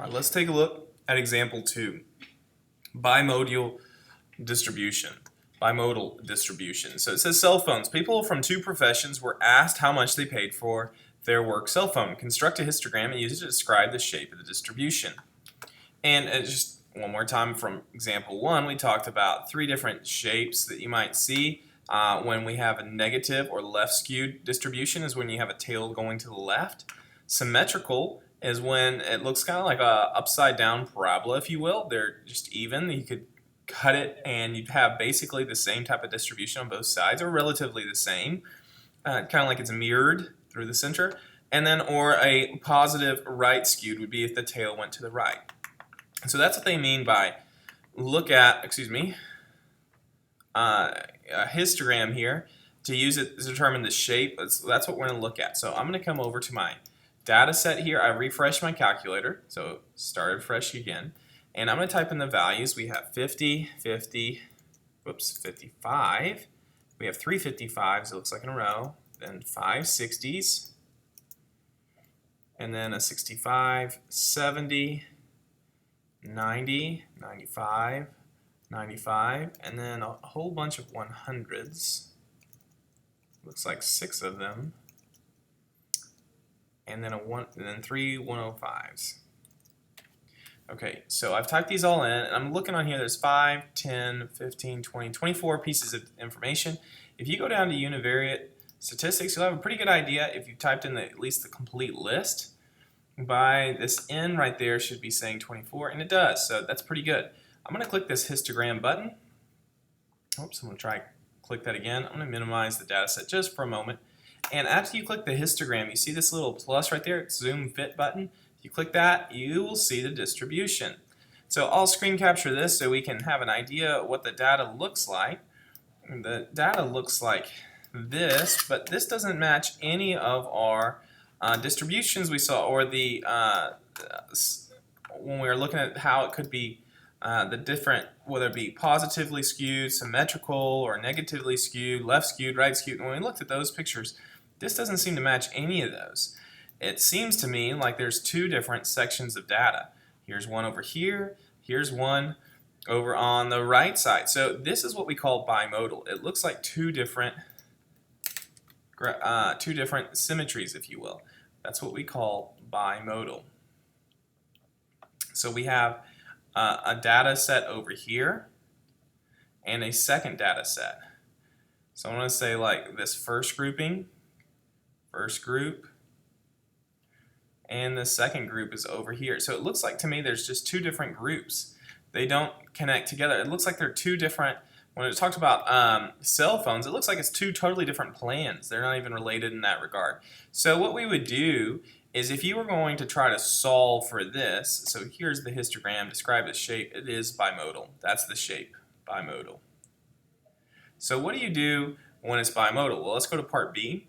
All right, let's take a look at example 2, bimodal distribution. Bimodal distribution. So it says cell phones. People from two professions were asked how much they paid for their work cell phone. Construct a histogram and use it to describe the shape of the distribution. And just one more time from example 1, we talked about 3 different shapes that you might see when we have a negative or left skewed distribution is when you have a tail going to the left. Symmetrical is when it looks kind of like a upside down parabola, if you will. They're just even. You could cut it and you'd have basically the same type of distribution on both sides, or relatively the same, kind of like it's mirrored through the center. And then, or a positive right skewed would be if the tail went to the right. So that's what they mean by a histogram here to use it to determine the shape. That's what we're going to look at. So I'm going to come over to my data set here. I refresh my calculator, so start fresh again. And I'm going to type in the values. We have 50, 50, 55. We have 3 55s, it looks like in a row. Then 5 60s. And then a 65, 70, 90, 95, 95, and then a whole bunch of 100s. Looks like 6 of them. And then 3 105s. Okay, so I've typed these all in, and I'm looking on here. There's 5, 10, 15, 20, 24 pieces of information. If you go down to univariate statistics, you'll have a pretty good idea if you typed in at least the complete list. By this N right there should be saying 24, and it does, so that's pretty good. I'm going to click this histogram button. Oops, I'm going to try click that again. I'm going to minimize the data set just for a moment. And after you click the histogram, you see this little plus right there, it's zoom fit button. If you click that, you will see the distribution. So I'll screen capture this so we can have an idea what the data looks like. And the data looks like this, but this doesn't match any of our distributions we saw, or the when we were looking at how it could be the different, whether it be positively skewed, symmetrical, or negatively skewed, left skewed, right skewed. And when we looked at those pictures, this doesn't seem to match any of those. It seems to me like there's 2 different sections of data. Here's one over here, here's one over on the right side. So this is what we call bimodal. It looks like two different symmetries, if you will. That's what we call bimodal. So we have a data set over here and a second data set. So I want to say like this first grouping, first group, and the second group is over here. So it looks like to me there's just 2 different groups. They don't connect together. It looks like they're 2 different, when it talks about cell phones, it looks like it's 2 totally different plans. They're not even related in that regard. So what we would do is, if you were going to try to solve for this, so here's the histogram, describe its shape, it is bimodal. That's the shape, bimodal. So what do you do when it's bimodal? Well, let's go to part B.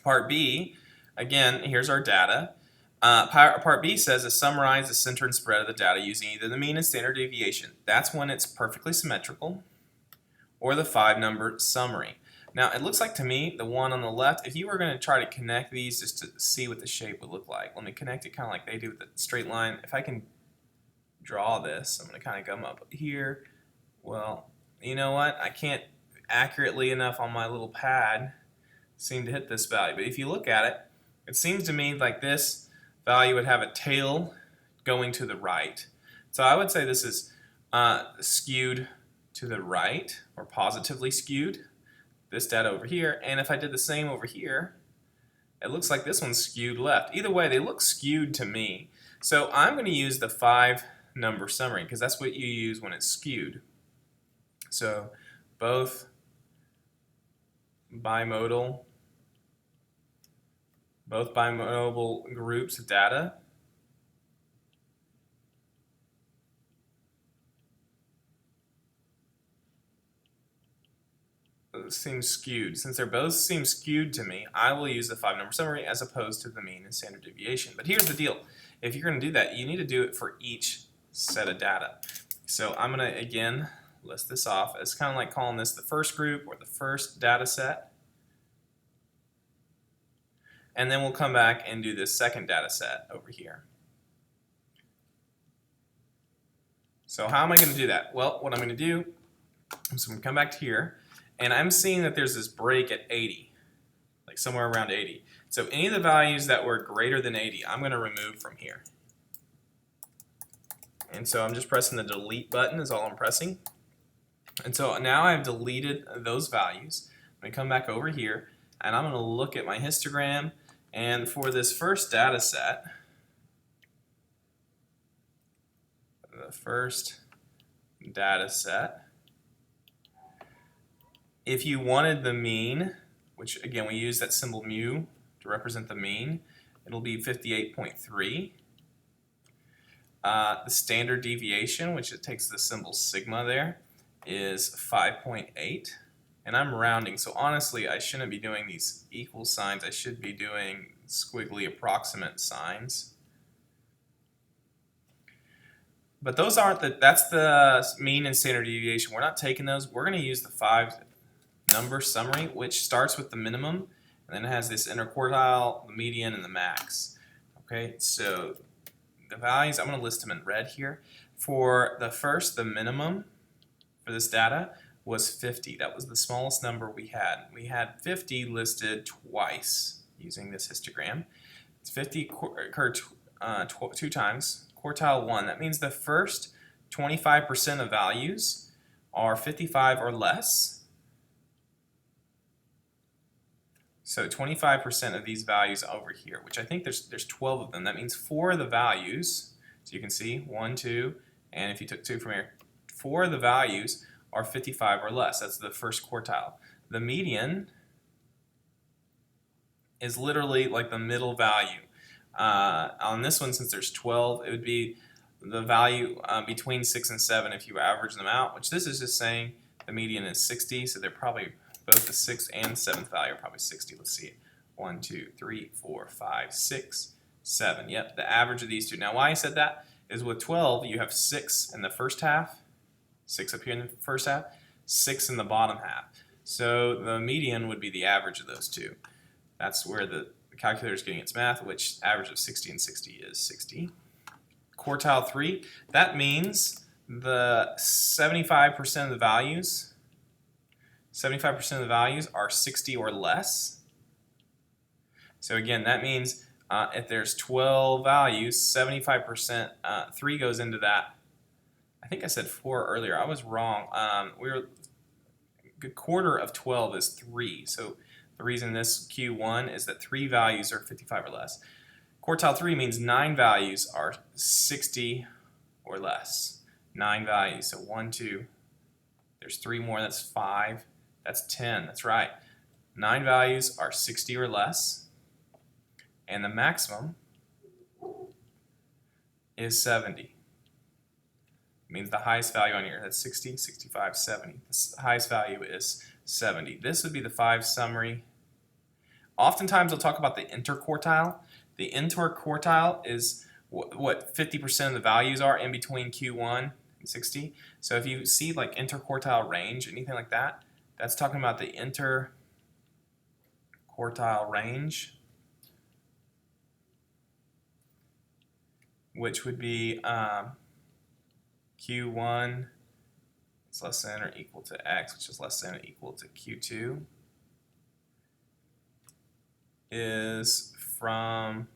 Part B, again, here's our data. Part B says to summarize the center and spread of the data using either the mean and standard deviation. That's when it's perfectly symmetrical, or the 5-number summary. Now, it looks like to me, the one on the left, if you were going to try to connect these just to see what the shape would look like, let me connect it kind of like they do with the straight line. If I can draw this, I'm going to kind of come up here. Well, you know what? I can't accurately enough on my little pad seem to hit this value. But if you look at it, it seems to me like this value would have a tail going to the right. So I would say this is skewed to the right, or positively skewed, this data over here. And if I did the same over here, it looks like this one's skewed left. Either way, they look skewed to me. So I'm going to use the 5-number summary, because that's what you use when it's skewed. So both bimodal groups of data seem skewed. Since they both seem skewed to me, I will use the 5-number summary as opposed to the mean and standard deviation. But here's the deal. If you're going to do that, you need to do it for each set of data. So I'm going to, again, list this off. It's kind of like calling this the first group or the first data set. And then we'll come back and do this second data set over here. So how am I going to do that? Well, what I'm going to do is I'm going to come back to here, and I'm seeing that there's this break at 80, like somewhere around 80. So any of the values that were greater than 80, I'm going to remove from here. And so I'm just pressing the delete button is all I'm pressing. And so now I've deleted those values. I'm going to come back over here, and I'm going to look at my histogram. And for this first data set, if you wanted the mean, which again we use that symbol mu to represent the mean, it'll be 58.3. The standard deviation, which it takes the symbol sigma there, is 5.8. And I'm rounding, so honestly I shouldn't be doing these equal signs. I should be doing squiggly approximate signs. But those aren't that's the mean and standard deviation. We're not taking those. We're going to use the 5-number summary, which starts with the minimum, and then it has this interquartile, the median, and the max. Okay, so the values, I'm going to list them in red here. For the minimum for this data was 50. That was the smallest number we had. We had 50 listed twice using this histogram. It's 50 occurred 2 times. Quartile 1, that means the first 25% of values are 55 or less. So 25% of these values over here, which I think there's 12 of them. That means 4 of the values, so you can see 1, 2, and if you took 2 from here, 4 of the values are 55 or less. That's the first quartile. The median is literally like the middle value. On this one, since there's 12, it would be the value between 6 and 7 if you average them out, which this is just saying the median is 60, so they're probably both the 6th and 7th value are probably 60. Let's see it. 1, 2, 3, 4, 5, 6, 7. Yep, the average of these two. Now, why I said that is with 12, you have 6 in the first half, 6 up here in the first half, 6 in the bottom half. So the median would be the average of those two. That's where the calculator is getting its math, which average of 60 and 60 is 60. Quartile 3, that means the 75% of the values, 75% of the values are 60 or less. So again, that means if there's 12 values, 75%, 3 goes into that. I think I said 4 earlier. I was wrong. A quarter of 12 is 3. So the reason this Q1 is that 3 values are 55 or less. Quartile 3 means 9 values are 60 or less. 9 values. So 1, 2, there's 3 more, that's 5, that's 10, that's right. 9 values are 60 or less, and the maximum is 70. It means the highest value on here, that's 60, 65, 70. The highest value is 70. This would be the 5 summary. Oftentimes, we'll talk about the interquartile. The interquartile is what 50% of the values are in between Q1 and 60. So if you see like interquartile range, anything like that, that's talking about the interquartile range, which would be Q1 is less than or equal to X, which is less than or equal to Q2, is from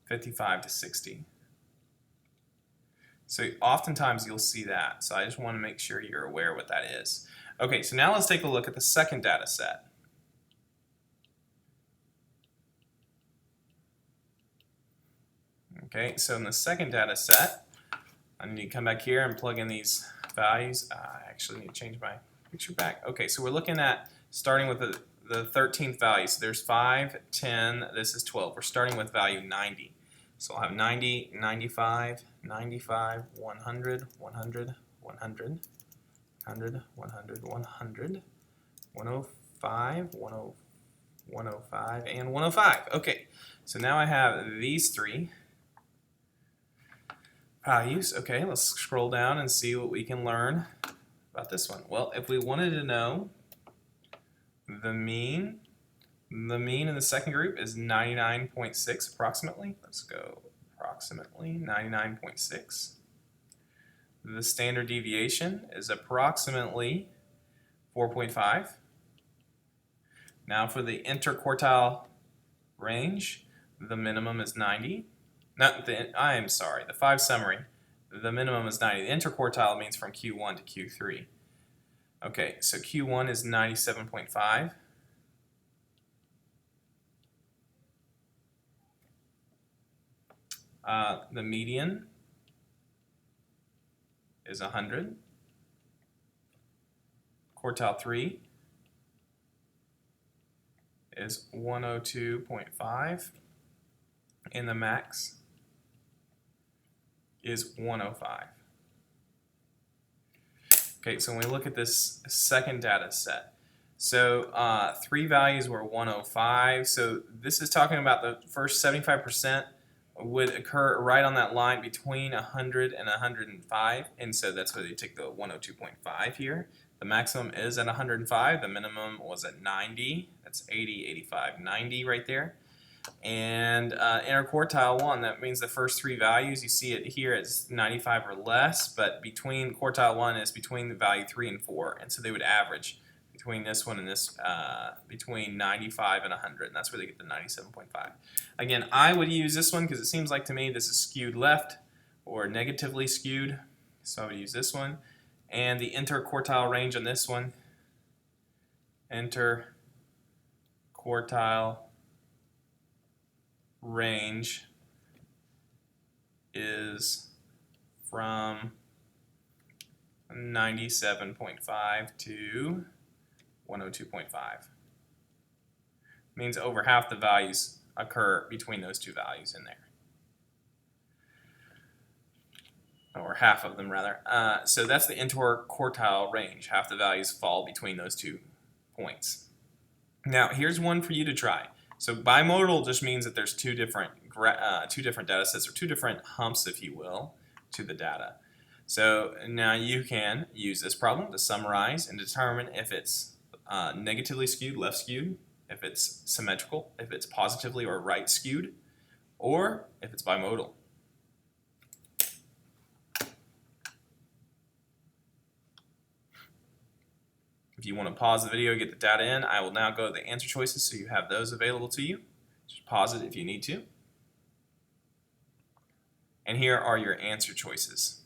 55 to 60. So oftentimes you'll see that. So I just want to make sure you're aware what that is. Okay, so now let's take a look at the second data set. Okay, so in the second data set, I need to come back here and plug in these values. I actually need to change my picture back. Okay, so we're looking at starting with the 13th value. So there's 5, 10, this is 12. We're starting with value 90. So I'll have 90, 95, 95, 100, 100, 100, 100, 100, 100, 105, 105, and 105. Okay, so now I have these 3 values. Okay, let's scroll down and see what we can learn about this one. Well, if we wanted to know the mean in the second group is 99.6 approximately. Let's go approximately 99.6. The standard deviation is approximately 4.5. Now for the interquartile range, the minimum is 90. The 5 summary, the minimum is 90. The interquartile means from Q1 to Q3. Okay, so Q1 is 97.5. The median is 100. Quartile 3 is 102.5. And the max is 105. Okay, so when we look at this second data set, so 3 values were 105. So this is talking about the first 75% would occur right on that line between 100 and 105, and so that's why they take the 102.5 here. The maximum is at 105, the minimum was at 90, that's 80, 85, 90 right there. And interquartile 1, that means the first 3 values, you see it here, it's 95 or less, but between quartile 1 is between the value 3 and 4, and so they would average between this one and this, between 95 and 100, and that's where they get the 97.5. Again, I would use this one because it seems like to me this is skewed left or negatively skewed, so I would use this one. And the interquartile range on this one, interquartile range is from 97.5 to 102.5. Means over half the values occur between those two values in there. Or half of them rather. So that's the interquartile range. Half the values fall between those 2 points. Now here's one for you to try. So bimodal just means that there's two different data sets, or 2 different humps, if you will, to the data. So now you can use this problem to summarize and determine if it's negatively skewed, left skewed, if it's symmetrical, if it's positively or right skewed, or if it's bimodal. If you want to pause the video, get the data in, I will now go to the answer choices so you have those available to you. Just pause it if you need to. And here are your answer choices.